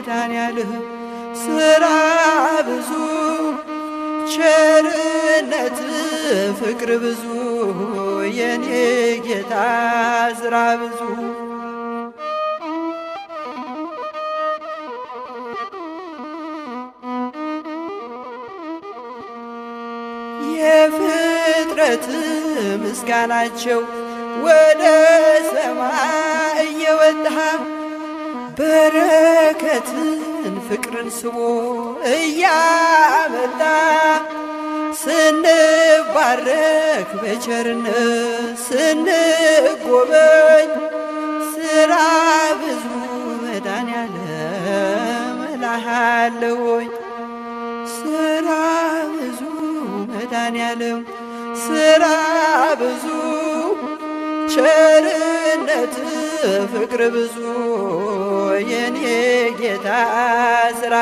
መድኃኔዓለም ሥራ ብዙ ቸርነት ፍቅር ብዙ የኔ ጌታ ሥራ ብዙ የፍጥረት ምስጋናቸው ወደ ሰማይ እየወጣ በረከትን ፍቅርን ስቦ እያመጣ ስንባረክ በቸርነት ስንጎበኝ ሥራ ብዙ መድኃኔዓለም እልሃለሁኝ ሥራ ብዙ መድኃኔዓለም ሥራ ብዙ ቸርነት ፍቅር ብዙ የኔ ጌታ ሥራ